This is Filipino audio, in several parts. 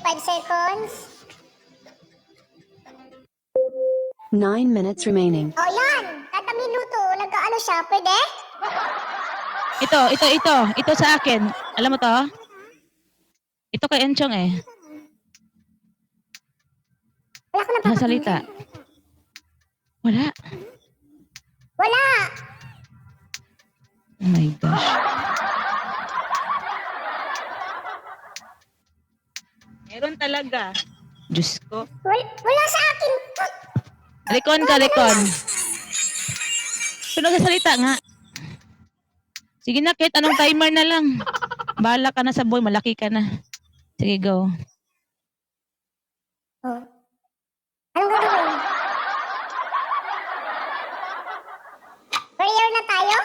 5 seconds. 9 minutes remaining. O yan, kada minuto, nag-ano siya, pwede? Ito sa akin. Alam mo to? Ito kay Enchong eh. Wala ko na Nasalita. Wala. Wala! Oh my gosh. Meron talaga. Diyos ko. Wala sa akin. Recon ka, Recon. Pero nagsasalita nga. Sige na, kahit anong timer na lang. Bahala ka na sa boy, malaki ka na. Sige, go. Oh. Anong gagawin? Prayer na tayo?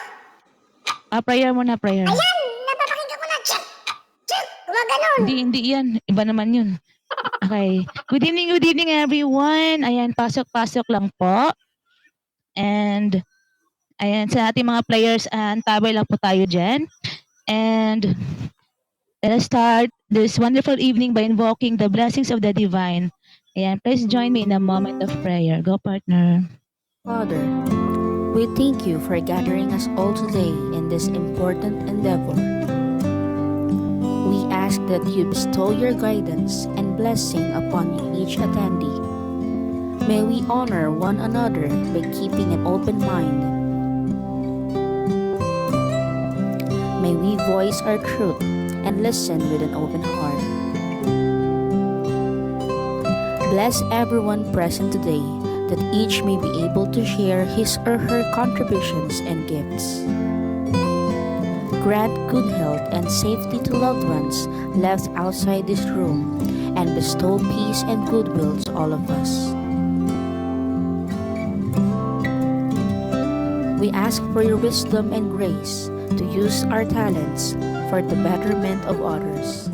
Prayer muna, prayer. Ayan! Napapakinggan ko na. Tsak! Tsak! Gumaganon. Hindi yan. Iba naman yun. Okay. Good evening everyone. Ayan, pasok lang po. And, ayan, sa ating mga players, antabay lang po tayo dyan. And, let us start this wonderful evening by invoking the blessings of the divine. Ayan, please join me in a moment of prayer. Go, partner. Father, we thank you for gathering us all today in this important endeavor. We ask that you bestow your guidance and blessing upon each attendee. May we honor one another by keeping an open mind. May we voice our truth and listen with an open heart. Bless everyone present today, that each may be able to share his or her contributions and gifts. Grant good health and safety to loved ones left outside this room, and bestow peace and goodwill to all of us. We ask for your wisdom and grace to use our talents for the betterment of others.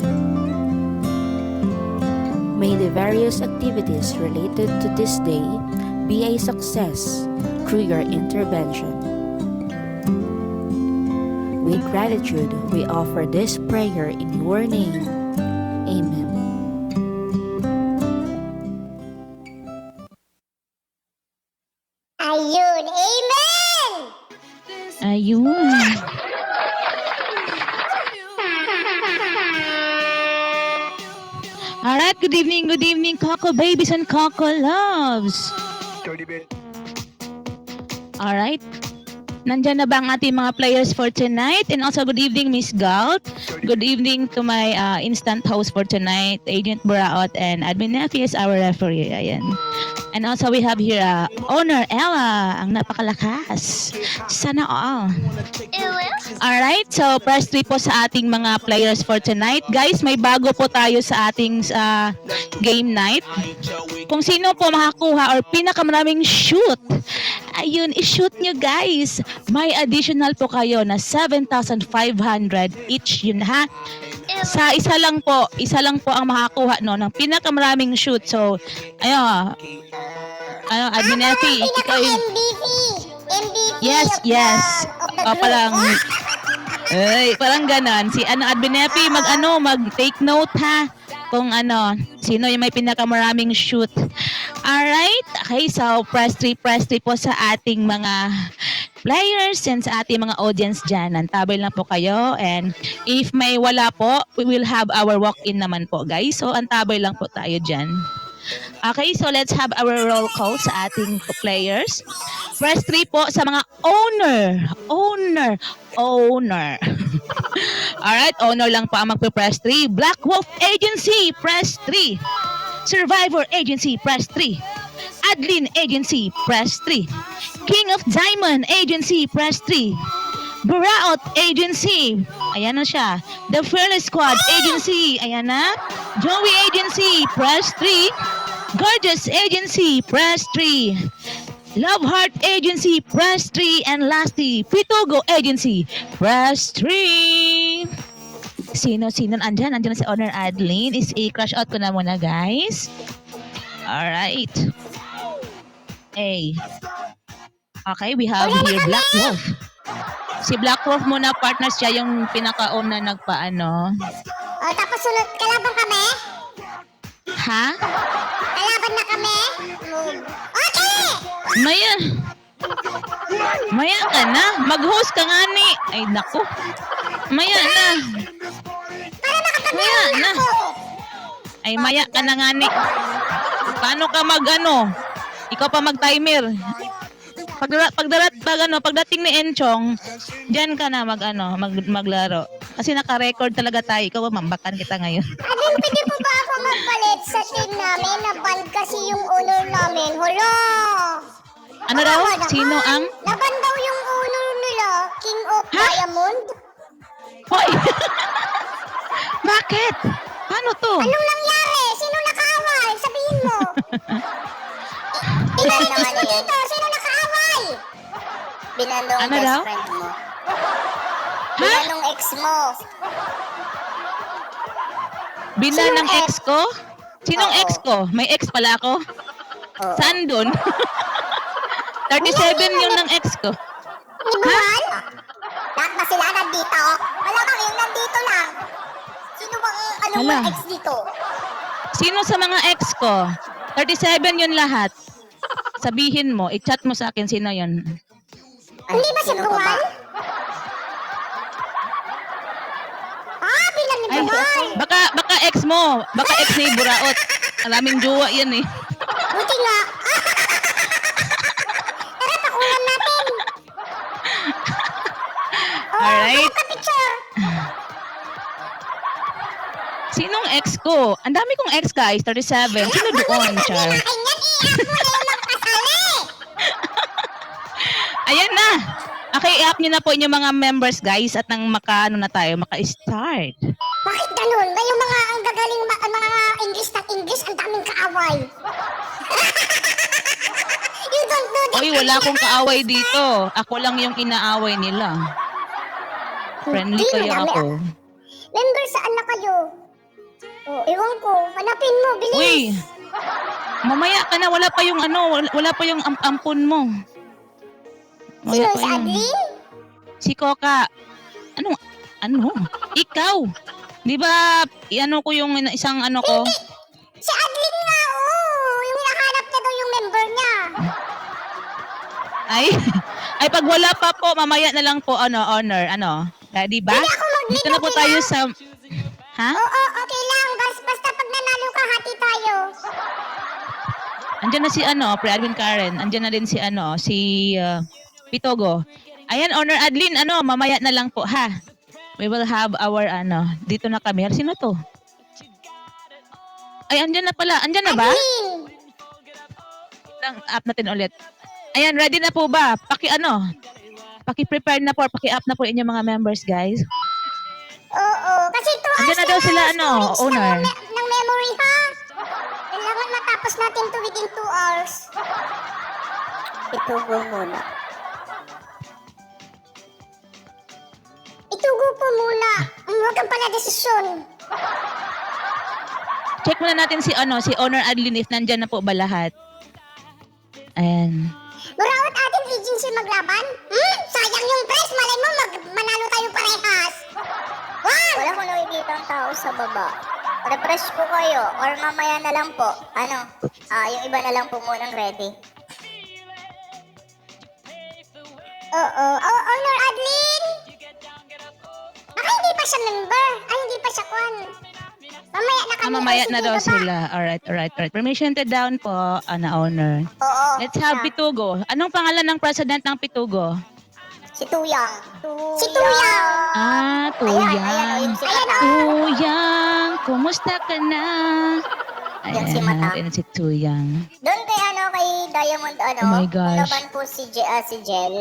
May the various activities related to this day be a success through your intervention. With gratitude, we offer this prayer in your name. Amen. Ayun. Amen! Ayun. Alright, good evening, Coco babies and Coco loves. Alright. Nandyan na ba ang ating mga players for tonight? And also, good evening, Miss Galt. Good evening to my instant host for tonight, Agent Buraot, and Admin Nefi is our referee. Ayan. And also, we have here Owner Ella, ang napakalakas. Sana all. Alright, so press 3 po sa ating mga players for tonight. Guys, may bago po tayo sa ating game night. Kung sino po makakuha or pinakamaraming shoot, ayun, i-shoot nyo guys. May additional po kayo na 7,500 each yun ha. Sa isa lang po ang makakuha no ng pinakamaraming shoot. So, ayun. Admin Nefi, ikaw yung MVP Yes. Parang parang ganon. Si Admin Nefi mag take note ha kung sino yung may pinakamaraming shoot. Alright. Okay, so press 3 po sa ating mga players and sa ating mga audience dyan. Antabay lang po kayo, and if may wala po, we will have our walk-in naman po guys. So antabay lang po tayo dyan. Okay, so let's have our roll call sa ating players. Press 3 po sa mga owner. Alright, owner lang po ang magpe-press 3. Black Wolf Agency, press 3. Survivor Agency, press 3. Adlin Agency, press 3. King of Diamond Agency, press 3. Buraot Agency, ayan na siya. The Fearless Squad Agency, ayan na. Joey Agency, press 3. Gorgeous Agency, press 3. Love Heart Agency, press 3. And lastly, Pitogo Agency, press 3. Sino andyan? Andyan na si Owner Adeline. I-crush out ko na muna guys. Alright. Okay, we have here Black Wolf. Si Black Wolf muna, partners, siya yung pinaka-una nagpaano. O, tapos sunod, kalaban kami? Ha? Kalaban na kami? Okay! Maya. Maya ka na. Mag-host ka nga ni. Ay, naku. Maya na. Para Maya nakapag-meron na na. ako. Ay, maya ka na nga ni. Paano ka ikaw pa mag-timer. Pagdating ni Enchong, diyan ka na maglaro. Kasi naka-record talaga tayo. Ikaw, mambakan kita ngayon. Adin, pwede po ba ako magpalit sa team namin? Naban kasi yung owner namin. Hala! Ano daw? Kawawa naman. Sino ang... Naban daw yung owner nila, King of Diamond. Hoy! Bakit? Paano to? Anong nangyari? Sino nakaaway? Sabihin mo. Binanong ano dito? Sino nakaaway? Binanong Ano best daw? friend mo. Ha? Binanong ex mo. Bina Sinong ng ex ko? Sinong Oo. ex ko? May ex pala ako? Oo. Saan dun? 37 yun ng ex ko. Ibuhan? Lahat ba sila nandito? Wala kang yung nandito lang. Sino bang anong Hala. mga ex dito? Sino sa mga ex ko? 37 yun lahat. Sabihin mo, i-chat mo sa akin sino yun. Hindi ba si Buhan? Ah, bilang ni Ay, Buhan. baka ex mo. Baka ex ni Buraot. Maraming jowa yan eh. Buti nga. Tara, pakulan natin. Alright. Ka-picture. Sinong ex ko? Ang dami kong ex guys, 37. Sino doon, Char? Akin yan, i-app mo na yung magkasali. Ayan na. Okay, i-up nyo na po inyong mga members guys at nang maka-start. Bakit ganun? Ba yung mga ang gagaling mga English na English, ang daming kaaway. You don't know that. Oy, wala akong kaaway dito. Ako lang yung inaaway nila. Friendly Hindi, kaya madami ako. Member, saan na kayo? Oh, ewan ko. Hanapin mo, bilis. Uy, mamaya ka na. Wala pa yung wala pa yung ampon mo. Sino, Wala pa si yun. Adlin? Si Coca. Ano? Ikaw. Di ba, ko yung isang ko? Si Adlin nga, oh. Yung hinahanap niya daw yung member niya. Ay pag wala pa po, mamaya na lang po, honor, di ba? Hindi ako mag-lead, Dito na po okay tayo lang? sa, ha? Oo, okay lang. Basta pag nanalo ka, hati tayo. Andiyan na si Pre-Admin Karen. Andiyan na din si Pitogo. Ayan, Honor Adlin, mamaya na lang po, ha? We will have our, dito na kami. Sino to? Ay, andyan na pala. Andyan na ba? Adlin. Lang, up natin ulit. Ayan, ready na po ba? Paki-prepare na po, paki-up na po inyong mga members, guys. Oo, kasi 2 hours Andiyan na daw lang sila, ang storage owner. ng memory, ha? Kailangan matapos natin to within 2 hours. Itugo muna. Itugo po muna. Huwag kang pala desisyon. Check muna natin si Honor Adlin if nandyan na po ba lahat. Ayan. Murawat atin agency maglaban? Sayang yung price. Malay mo, manalo tayo parehas. Wow! Wala ko nakikita ang tao sa baba. Refresh ko kayo or mamaya na lang po. Yung iba na lang po munang ready. Oo. Honor Adlin? Baka hindi pa siya member. Ay, hindi pa siya kwan. Mamaya na kami. Mamaya na sige, daw baba. sila. Alright. Permission to down po, owner. Oo. Let's have Pitugo. Anong pangalan ng president ng Pitugo? Si Tuyang. Si Tuyang. Tuyang. Ayan, oh. Tuyang, kumusta ka na? Yan si Mata. Ayan si Tuyang. Doon kay kay Diamond Oh my gosh. laban po si Jel,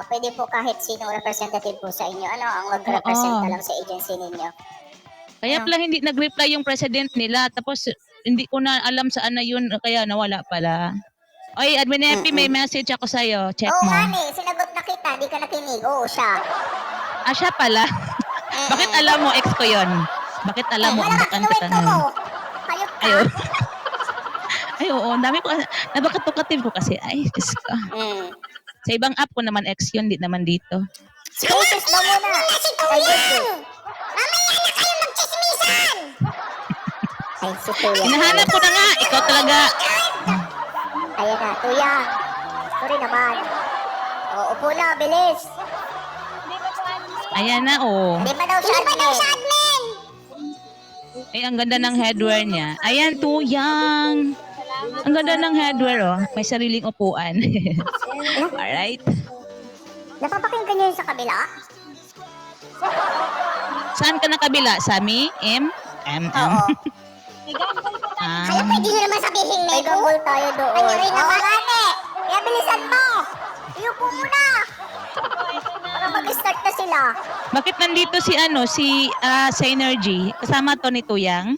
pwede po kahit sinong representative po sa inyo, ang mag-represent Oo. lang sa agency ninyo. Kaya pala hindi nag-reply yung president nila. Tapos hindi ko na alam saan na yun. Kaya nawala pala. Oy, Admin Epi, may message ako sa'yo. Check Oo mo. nga ni, sinagot na kita, di ka nakinig. Oo, siya. Siya pala. Bakit alam mo, ex ko yun? Bakit alam mo, Wala ka, ambakan kinuwento kita mo. ngayon? Hayop ka. Ayo. Ay, oo. Ang dami ko. Nabakatukative ko kasi. Ay, Diyos ko. Sa ibang app ko naman ex yun, di naman dito. Spaces ba muna? Si Tuyang! Mamaya na kayo magchismisan! Ay, si Tuyang. Hinahanap ko na nga. Ikaw talaga. Ayan na, Tuyang. Sorry naman. O, upo na, bilis. Ayan na, oh. Hindi pa daw siya admin. Ay, ang ganda ng headwear niya. Ayan, Tuyang. Ang ganda ng headwear, oh. May sariling upuan. Alright. Napapakinggan niyo yung sa kabila? Saan ka na kabila? Sami? Oo. Kaya Ah, pwede nyo naman sabihin, May gambol tayo doon. Kanya rin naman. Kaya bilisan mo. Iyupo muna. Para mag-start na sila. bakit nandito si Synergy? Kasama to ni Tuyang?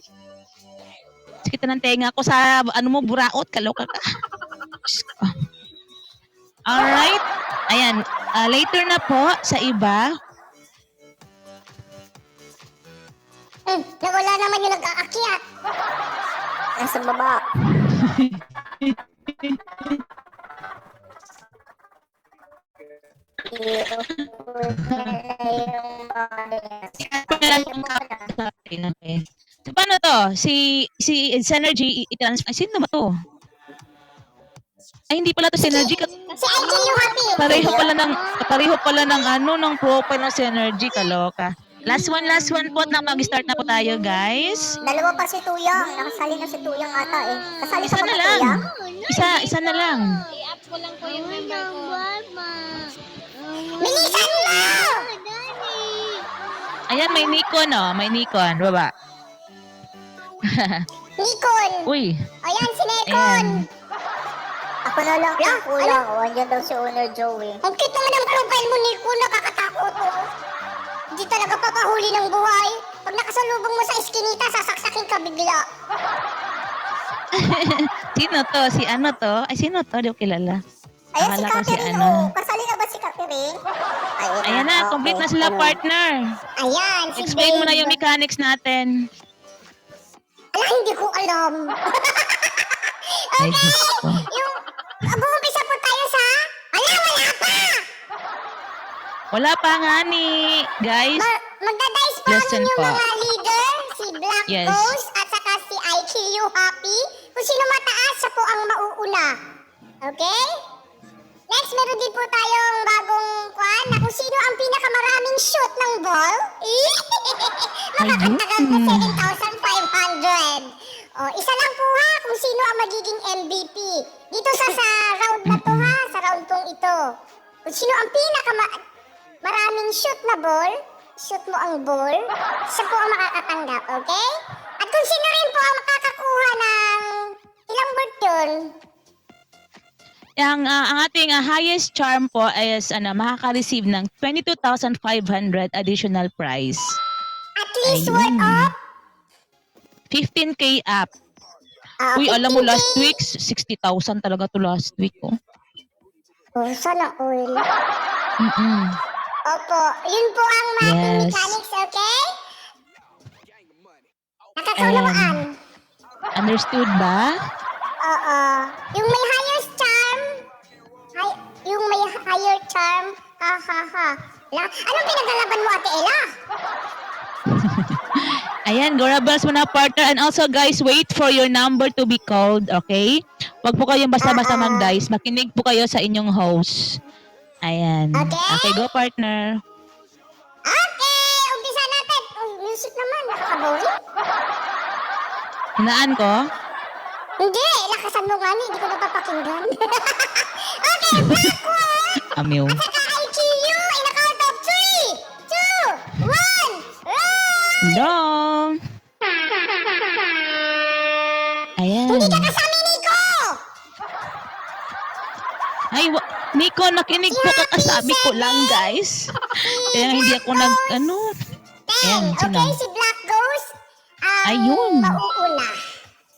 Sakit ng tenga ko sa buraot, kaloka ka. Diyos ko. Alright. Ayan, later na po sa iba. Nawala naman yung nag-aakyat. Nasa baba. Okay. So, paano to? Si Synergy, ay, sino ba to? Ay, hindi pala to Synergy. Si IKU Happy. Pareho pala ng profile ng Synergy, kaloka. Last one po na mag-start na po tayo, guys. Dalawa pa si Tuyang. Nakasali na si Tuyang ata eh. Kasali Isa pa na ba lang. Tuyang? Isa na lang. I-up ko lang po yung member ko. Bilisan mo! Ayan, may Nikon, oh. May Nikon. Baba. Nikon. Uy. Ayan si Nikon. Ayan. Ako na lang kung kulang. O, andyan daw si Owner Joey. Ang cute naman ang profile mo, Nikon. Nakakatakot. Oh. Hindi talaga papahuli ng buhay. Pag nakasalubong mo sa iskinita, sasaksakin ka bigla. Sino to? Si ano to? Ay, sino to? Di ko kilala. Ayan si Akala ko si Catherine. ano. Oh. Kasali na ba si Catherine? Ayan na, complete na sila, partner. Ayan, si Explain mo na Babe. yung mechanics natin. Ala, hindi ko alam. Ay, Diyos ko. Yung, bumpisa po tayo sa... Ala, wala pa! Wala pa nga ni, guys. Magdadice po Lesson yung po. mga leader, si Black Yes. Ghost at saka si IKU Happy. Kung sino mataas, siya po ang mauuna. Okay? Next, meron din po tayong bagong kwan na kung sino ang pinakamaraming shoot ng ball. Makakatagal po 7,500. O, isa lang po ha kung sino ang magiging MVP. Dito sa round na to ha, sa round pong ito. Kung sino ang maraming shoot na ball, shoot mo ang ball, siya po ang makakatanggap, okay? At kung sino rin po ang makakakuha ng ilang bird yun, Ang ating highest charm po is makaka-receive ng 22,500 additional prize. at least Ayun. worth of 15K up. Uy, alam mo, last week, 60,000 talaga to last week. Oh. Oh, sana all. Mm-mm. Opo, yun po ang ating Yes. mechanics, okay? Nakakaunawaan. Understood ba? Oo. Yung may highest charm, yung may higher charm, ha ha ha. Anong pinaglalaban mo, Ate Ella? Ayan, Gorabels mo na, partner. And also, guys, wait for your number to be called, okay? Huwag po kayong basta-basta mag-dice. Makinig po kayo sa inyong host. Ayan. Okay, go, partner. Okay, umpisa natin. Oh, music naman, nakakaboring. Hinaan ko? Hindi, lakasan mo nga ni, hindi ko napapakinggan. Okay, Black One! Amiw. At saka IQU in a count of 3, 2, 1, run! Dong! Ayan. Hindi ka kasama, Nico! Ay, Nico, nakinig po ka kasabi ko lang, guys. Kaya hindi ako Ayan, 10. sino? Okay, si Black Ghost ang Ayun. mauuna.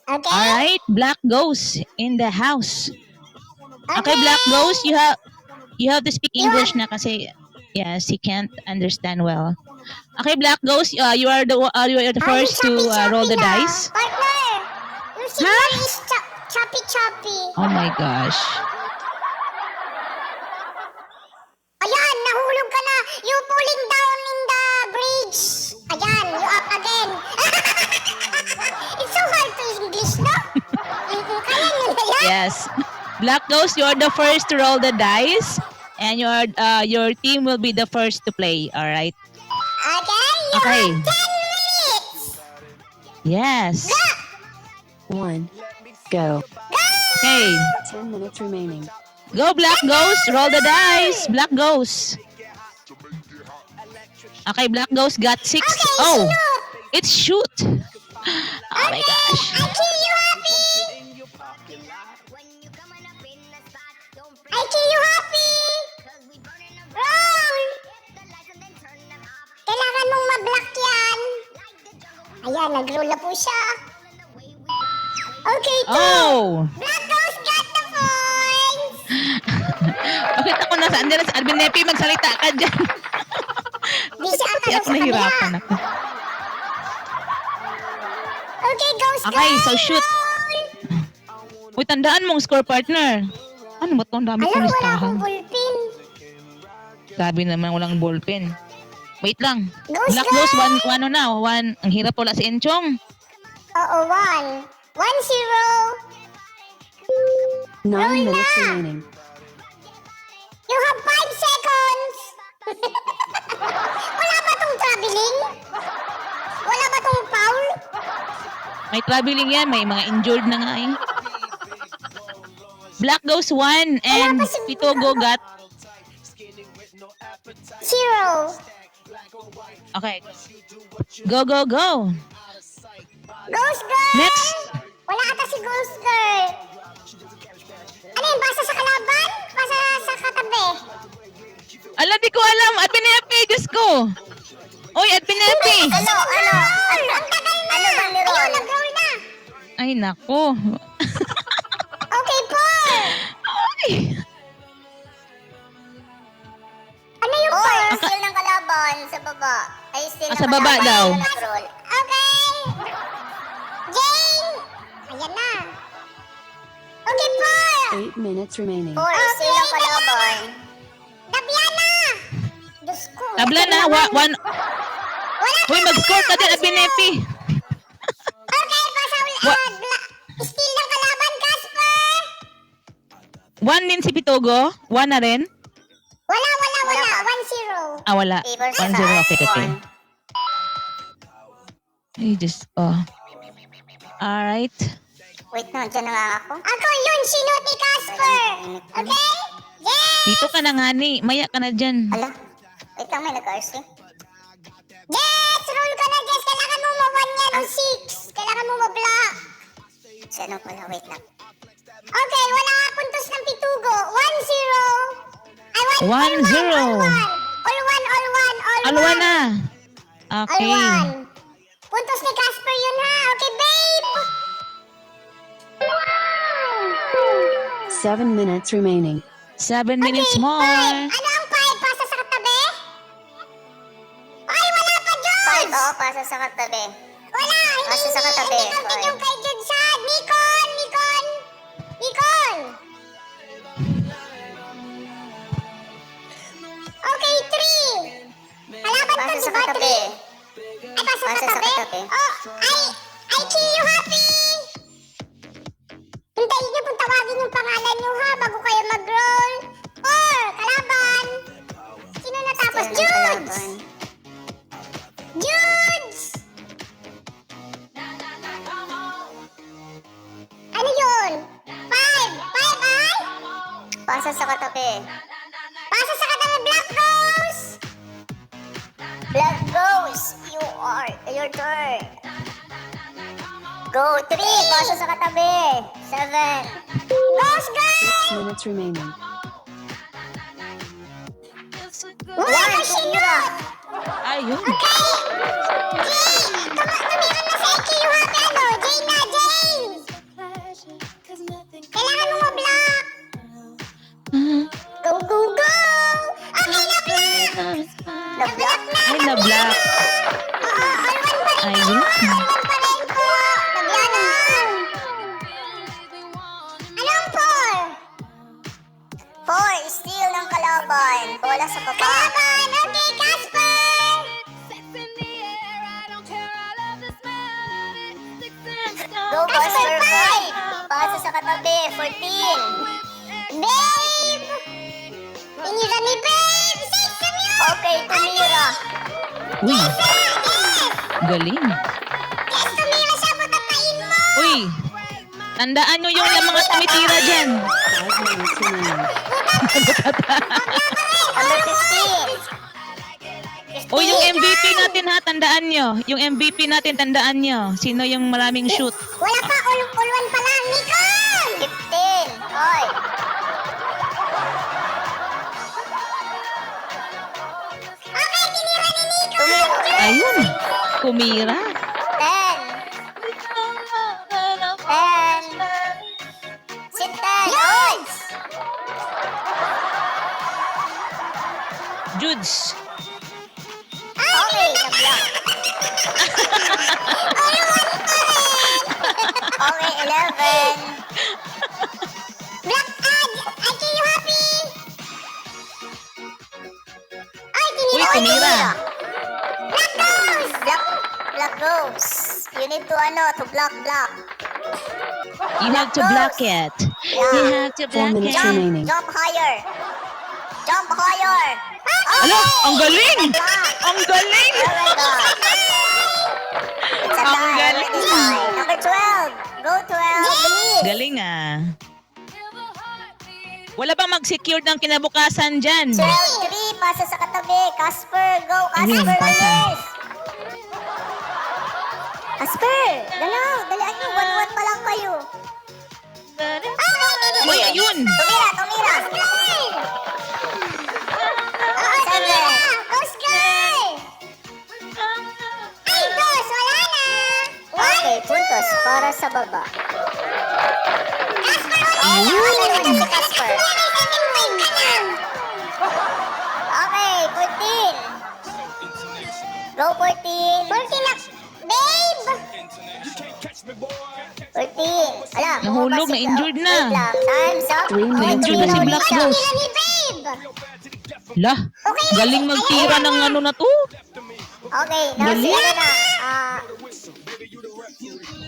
Okay? Alright, Black Ghost in the house. Okay, Black Ghost, you have to speak English na kasi yes, he can't understand well. Okay, Black Ghost, you are the first to roll the dice. Partner, your signal is choppy. Oh my gosh. Ayan, nahulog ka na. You pulling down in the bridge. Ayan, you up again. It's so hard Yes. Black Ghost, you're the first to roll the dice. And your team will be the first to play. All right. Okay, you Okay. have 10 minutes. Yes. 1. Go. Okay. 10 minutes remaining. Go, Black Ghost. Roll the dice. Black Ghost. Okay, Black Ghost got 6. Okay, Oh, shoot. it's shoot. Oh my gosh. I kill you, Happy. I kill you, Happy. Roll. Kailangan mong ma-block yan. Ayan, nag-roll na po siya. Okay, 2. Oh. Black Ghost got the points. Bakit ako nasa andyan na sa Admin Nepi? Magsalita ka dyan. Di siya ata Kaya sa kabila. nahirapan ako. Okay, Ghost, Okay, go. so shoot. Roll. Uy, tandaan mong score partner. Ano ba ito? Ang dami Alam, kong wala listahan. akong ballpen. Sabi naman walang ballpen. Wait lang. Ghost, Black go. Ghost, one na. One. Ang hirap wala si Enchong. Oo, 1. 1-0. 9 minutes na. remaining. You have 5 seconds. Wala ba tong traveling? Wala ba tong foul? May traveling yan. May mga injured na nga eh. Black Ghost 1 and pa si- Pitogo got... 0. Okay. Go, go, go. Ghost girl. Next. Wala ata si Ghost girl. Ano yun? Basa sa kalaban? Basa sa katabi? Ala, di ko alam. Admin Nepi, Diyos ko. Oy, Admin Nepi. Ano? Ang tagal na. Ano ba ni Ron? Ayun, nag-roll na. Ay, nako. Okay, Paul. Ay. Ano yung Paul? Still ng kalaban sa baba. Ay, still Ah, sa baba daw. Nag-roll. Okay. Jane. Ayan na. Okay, Paul. 8 minutes remaining. Paul, still ng kalaban. Dabiana. Diyos ko. Tabla na. One. Wala Uy, mag-score ka din, Admin Nepi. Okay, pasaul. Still ng kalaban, Casper. 1 din si Pitogo. 1 na rin. Wala. 1-0. Ah, wala. 1-0. Okay. One. Ay, Diyos ko. Alright. Wait na, dyan na nga ako. Ako yun, sinot ni Casper. Okay? Yes! Dito ka na nga ni. Maya ka na dyan. Ala, wait lang, may nag-RC. Yes! Roll ka na, Jess. Kailangan mo ma-1 yan o 6. Kailangan mo ma-block. Sino pala? Wait lang. Okay, wala nga puntos ng Pitugo. 1-0. Ay, 1-0. All one. Alwa na. All Okay. one. Puntos ni Casper yun ha. Okay, babe. 7 minutes remaining. 7 minutes Okay, more. 5. Ano ang 5? Pasa sa katabi? Ay, wala pa, Jones! 5, oo, pasa sa katabi. Wala, hindi. Pasa sa katabi. Hindi counted yung kay Jones ha. Nikon. Okay, 3. Kalaban to, di ba? 3. Ay, pasa sa katabi. Oh, I kill you, Happy. Hintayin niyo kung tawagin yung pangalan niyo ha, bago kayo mag-roll. 4, kalaban. Sino natapos? Judes! Ano yun? 5 ay? Pasa sa katabi, Black Rose! Black Rose, your turn. Go, 3, pasa sa katabi. 7. Ghost girl! 6 minutes remaining. 1, sinot! Ayun. Tumihan na sa EQ yung happy ano, Jane. Kailangan mo ma-block. Go! Okay, na-block! Na-block na! Ay, na-block. Oo, all one pa rin Ayun. All one pa rin po. Nabiana. Anong 4? 4, steal ng kalaban. Bola sa baba. Kalaban! Okay, Casper! Go, Casper 5! Pasa sa katabi, 14. Babe! Tinira ni Babe! 6 na yun! Okay, tumira. Uy, Yes! galing. Yes, tumira siya, patapain mo! Uy, tandaan nyo yung mga tumitira dyan. 5 minutes remaining. Number 15. Uy, yung MVP natin ha, tandaan nyo. Yung MVP natin, tandaan nyo. Sino yung maraming shoot? Wala pa, all-one pa lang, Nikon! 15. Hoy. Okay, tinira ni Nikon! Tumira. Ayun, kumira. 10. 10. Sit 10. Hoy! Judes. Okay, na-block. Okay, 11. Black ad! Are you happy? Ay, tinira. Uy, tumira. Black goes! Black goes. You need to, to block. You have to block it. You have to 4 block minutes it. remaining. Jump higher. Jump higher. Alo, ang galing! Ang galing! Oh my God. It's a Ang tie. galing. Already tie. Number 12. Go 12. Bilis. Galing ah. Wala bang mag-secure ng kinabukasan dyan? 12, 3. Pasa sa katabi. Casper. Go, Ayun, Casper. pasa. Bilis. Casper. Dalaw. Dalaan nyo. 1-1 pa lang kayo. Uy, ayun! Tumira. Ghost girl! Ay, ghost! Wala na! Okay, puntos para sa baba. Casper, ulit! Okay, si Casper. Okay, 14. Go 14. 14 na. Babe! 14. Ala, Nahulog, na-injured na. Wait lang. Time's up. 3 minutes Injured na si remaining. Black Ghost. ni Babe! Lah, galing magtira ng ano na to. Okay, now si Galing. ano na.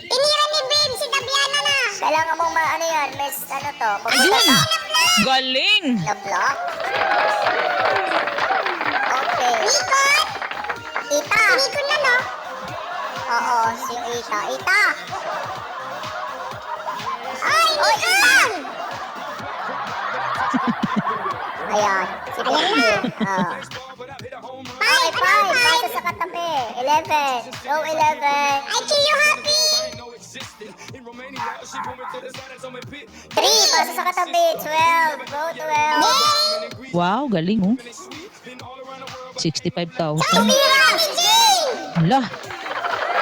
Tinira ni Babe, si Dabiana na. Kailangan mong ano yan, miss, ano to. Ayun! Galing! Na block. Okay. Nikon! Ita. Nikon na, no? Oo, si Ita. Ita! Ay, Nikon! Ayan. Sige na. Okay, 5. Pasa sa katabi. 11. Go 11. I kill you happy! 3. Pasa sa katabi. 12. Go 12. Wow, galing oh. 65,000. Tumira! Si Jane! Lah,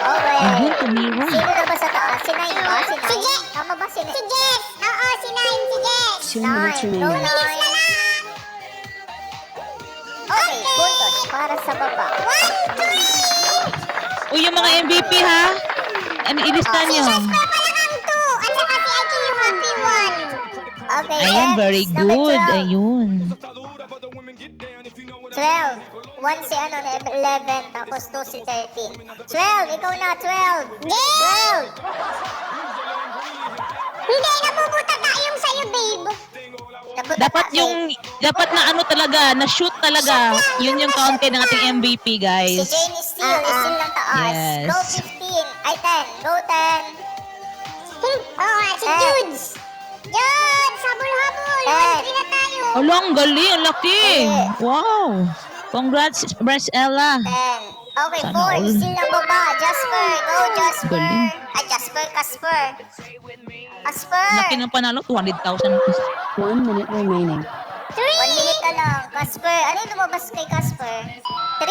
Okay. ayun, tumira. Sino na ba sa taas? Si Nine ba? Si Nine? Si Jess! Tama ba si Nine? Si Jess! Oo, si Nine. Si Jess! 2 minutes Go remaining. 9. Okay, puntos para sa baba. 1, 2, Uy, yung mga MVP ha. Ano, ilista Si nyo. Jess pa pala ang 2. At saka si Aki yung happy 1. Okay, Ayun, next, very number good. 12. Ayun. 12. 1 si ano, 11. Tapos 2 si 13. 12, ikaw na, 12. 12. Hindi, nabubuta tayong sa'yo, babe. Dapat na ano talaga, na shoot talaga. Yun yung counted ng ating MVP, Si guys. Jane is still ng taas. Yes. Go 15. Ay, 10. Go 10. Si Judes. Judes, habol-habol. 1-3 na tayo. Alo, ang galing, ang laki. Wow. Congrats, Bres Ella. 10. Okay, Sana 4. all. Still ng baba. Jasper. Go, Jasper. Galing. Ay, Jasper, Casper. Casper. Laki ng panalo, 200,000. 1 minute remaining. 1 minute na lang. Casper. Ano yung lumabas kay Casper? 3.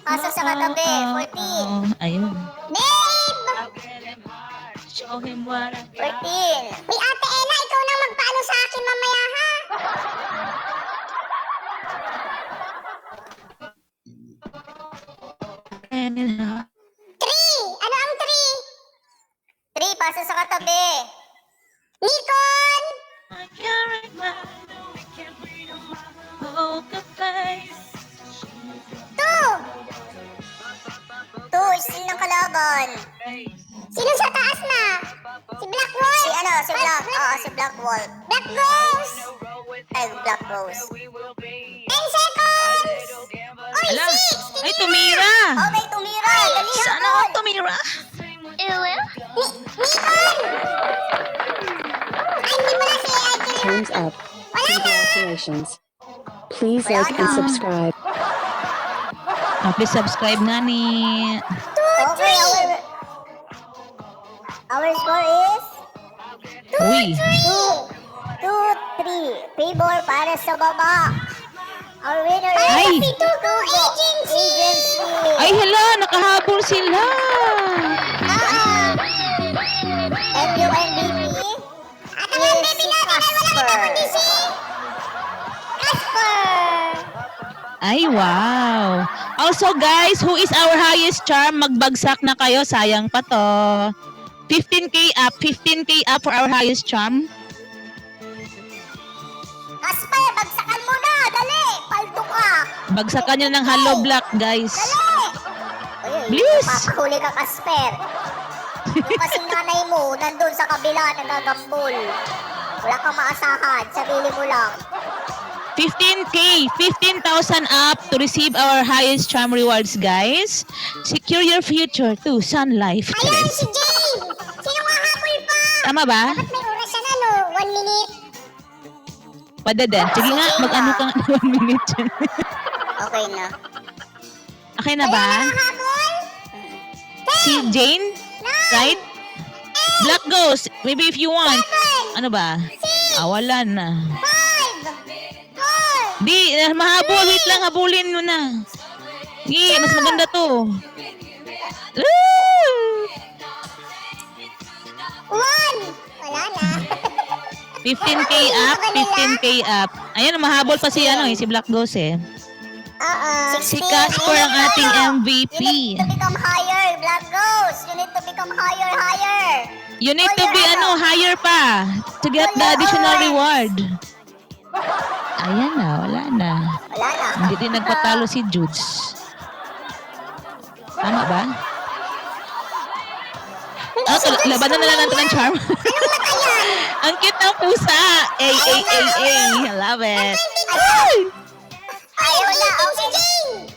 Pasa sa katabi. 14. Ayun. Babe! Show him what I 14. Uy, Ate Ella, ikaw na magpaano sa akin mamaya, ha? can. 3. Ano ang 3? 3, pasa sa katabi. Nikon! I can't remember, we can't read on my poker face. 2. Still ng kalaban. Face. Sino sa taas na? Si Black Wolf? Si ano? si Black, si Black Wolf. Black Ghost! Ay, Black Ghost. 10 seconds! Oy, Ala, 6! ay tumira. Okay, tumira. Dali Sana habol. ako tumira. Nikon! Ay, hindi mo na si Archie. Time's up. Wala na! Congratulations. Please like and subscribe. Please subscribe nga ni... Okay, our score is Uy, 2, 3. Favor para sa baba. Our winner Ay! is Agency. ay hala, nakahabol sila. And yung MVP at ang MVP natin ay wala kita kundi si Casper. Ay, wow. Also guys, who is our highest charm? Magbagsak na kayo, sayang pa to. 15k up for our highest charm. Casper, bagsakan mo na. Dali, paldo ka. Bagsakan nyo ng hollow block, guys. Dali. Please. Papahuli ka, Casper. Yung kasing nanay mo, nandun sa kabila, nagagambol. Wala kang maasahan, sarili mo lang. 15k, 15,000 up to receive our highest charm rewards, guys. Secure your future to Sun Life. Ayan, si Jane! Sino nga habol pa? Tama ba? Dapat may oras na, no? 1 minute. Padadan. Sige nga, mag-ano ka nga 1 minute. Okay na. Okay na ba? Habol? Si Jane? Right? Black Ghost, maybe if you want. Ano ba? Wala na. 5, 4, Di, mahabol. Wait lang, habulin mo na. Sige, mas maganda to. Woo! 1. Wala na. 15k up, 15k up. Ayan, mahabol pa si si Black Ghost eh. Si Casper ang ating MVP. You need to become higher, Black Ghost. You need to become higher, higher. You need to be higher pa to get the additional reward. Ayan na, wala na. Wala na. Hindi din nagpatalo si Judes. Tama ba? Labanan na lang natin ng charm. Ang cute ng pusa. Ay. I love it. Ay, wala. Oh, si Jane.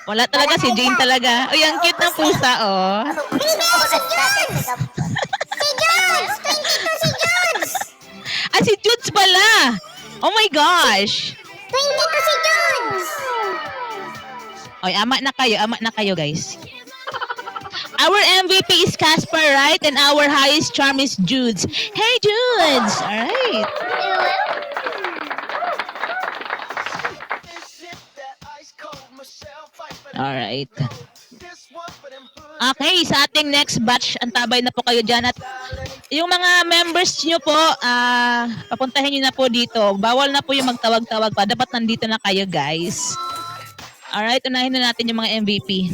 Wala talaga si Jane talaga. Ay, ang cute ng pusa, oh. Hindi, si Jones. Si Jones. 22 si Jones. Si Judes pala. Oh my gosh. 22 si Jones. Oy, ama na kayo, guys. Our MVP is Casper, right? And our highest charm is Judes. Hey, Judes! Alright. Alright. Okay, sa ating next batch, antabay na po kayo dyan. At yung mga members nyo po, papuntahin nyo na po dito. Bawal na po yung magtawag-tawag pa. Dapat nandito na kayo, guys. Alright, unahin na natin yung mga MVP.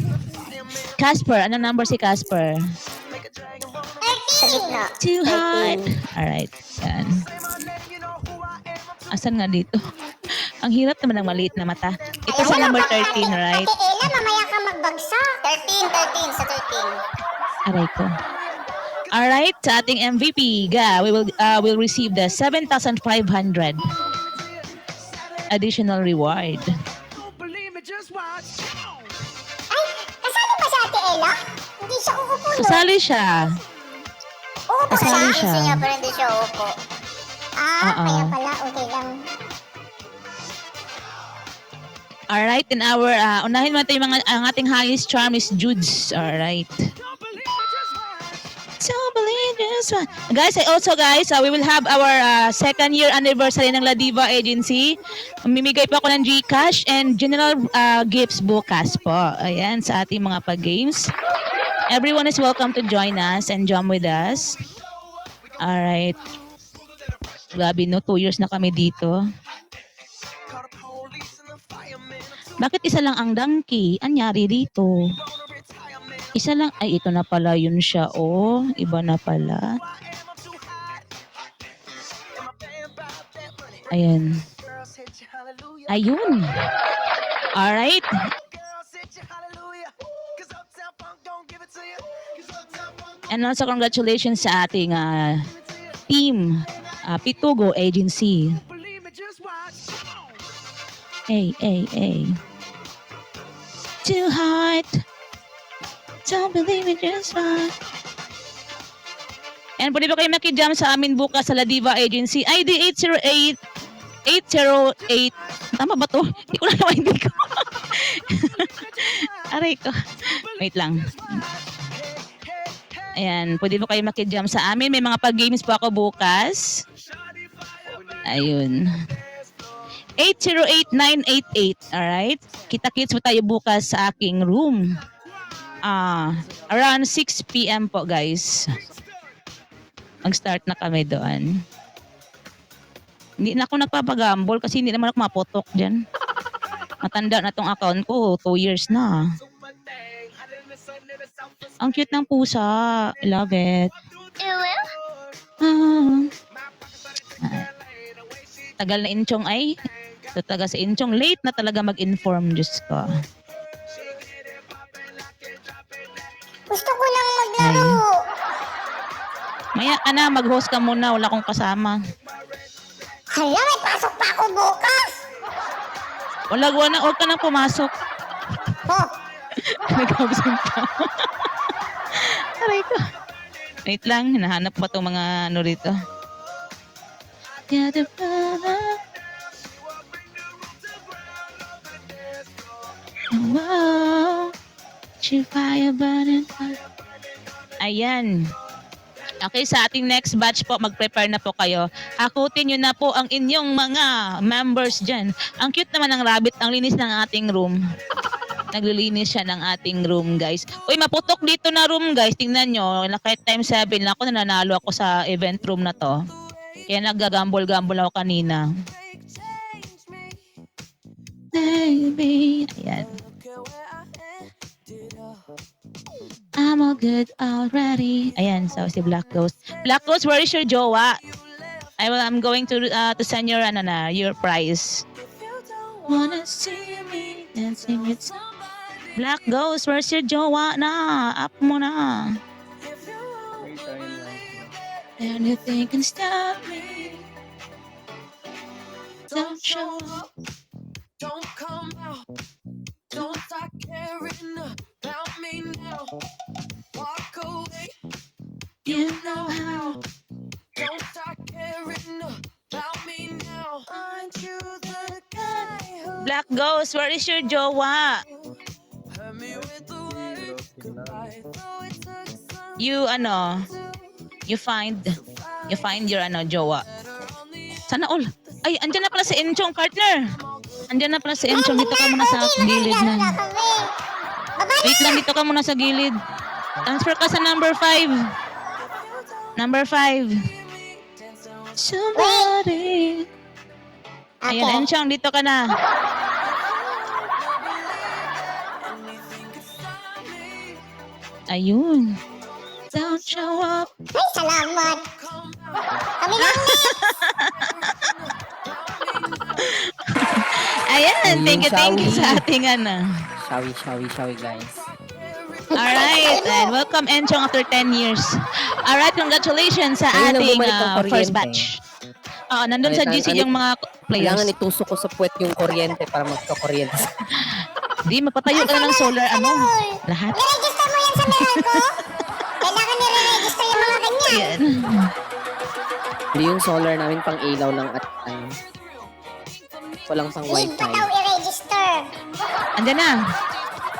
Casper, anong number si Casper? 13. Too hot. Alright, yan. Asan nga dito? Ang hirap naman ng maliit na mata. Ito sa number 13, right? Ate Ella, mamaya ka magbagsak. 13 sa 13. Aray ko. Alright, sa ating MVP, we'll receive the 7,500 additional reward. Ay, kasali ba si Ate Ella? Hindi siya uupo, no? Kasali siya. Uupo Kasali siya. siya. Niya, pero hindi siya uupo. Kaya pala, okay lang. Alright, in our, unahin natin yung ang ating highest charm is Judes. Alright. Don't believe this one. Guys, we will have our second year anniversary ng La Diva Agency. Mamimigay po ako ng GCash and general gifts bukas po. Ayan, sa ating mga pag-games. Everyone is welcome to join us and jump with us. Alright. Grabe no, 2 years na kami dito. Bakit isa lang ang donkey? Anyari dito? Isa lang. Ay, ito na pala yun siya. Oh, iba na pala. Ayan. Ayun. Alright. And also congratulations sa ating team, Pitugo Agency. Hey. Too hot. Don't believe it just right. And pwede ba kayo makijam sa amin bukas sa La Diva Agency? ID 808. Tama ba to? Hindi ko na naman, hindi ko. Aray ko. Wait lang. Ayan, pwede ba kayo makijam sa amin? May mga pag-games po ako bukas. Ayun. 808-988. Alright? Kita-kits po tayo bukas sa aking room. Around 6 p.m. po, guys. Mag-start na kami doon. Hindi na ako nagpapagambol kasi hindi naman ako mapotok dyan. Matanda na tong account ko. 2 years na. Ang cute ng pusa. I love it. Tagal na Inchong ay. So, taga sa Inchong. Late na talaga mag-inform. Diyos ko. Gusto ko nang maglaro. Maya ka na. Mag-host ka muna. Wala akong kasama. Hala, may pasok pa ako bukas. Huwag ka nang pumasok. Oh, Nag-absent pa. Aray ko. Wait lang. Hinahanap pa itong mga ano rito. Wow. Ayan. Okay, sa ating next batch po, mag-prepare na po kayo. Hakutin nyo na po ang inyong mga members dyan. Ang cute naman ng rabbit, ang linis ng ating room. Naglilinis siya ng ating room, guys. Uy, maputok dito na room, guys. Tingnan nyo, kahit time 7 lang ako, nananalo ako sa event room na to. Kaya nagagambol-gambol ako kanina. Baby. Ayan. I'm all good already. Ayan, so si Black Ghost. Black Ghost, where is your jowa? I'm going to send your your prize. Wanna see me dancing with somebody. Black Ghost, where's your jowa na? Up mo na. Anything can stop me. Don't show up. Don't come out. Don't start caring about me now. Walk away. You know how. Don't start caring about me now. Aren't you the guy who Black Ghost, where is your jowa? You you find your jowa. Sana all. Ay, andyan na pala si Enchong, partner. Andyan na pala si Enchong. Dito ka muna sa gilid na. Wait lang, dito ka muna sa gilid. Transfer ka sa number 5. Number 5. Somebody. Ayan, Enchong, dito ka na. Ayun. Don't show up. Ay, salamat. Kami lang ni. Ayan, thank you sa ating Shawi guys. Alright, and welcome Enchong after 10 years. Alright, congratulations sa Ayun, ating bumalik ang first kuryente. batch. Nandun sa GC yung mga players. Kailangan itusok ko sa puwet yung kuryente para magka-kuryente. Di, magpatayo ka na ng solar, lahat. I-register mo yan sa Meralco? Kailangan nire-register yung mga kanya. Ayan. Hindi yung solar namin pang ilaw lang at walang pang Need pa wifi. daw i-register. Andyan na.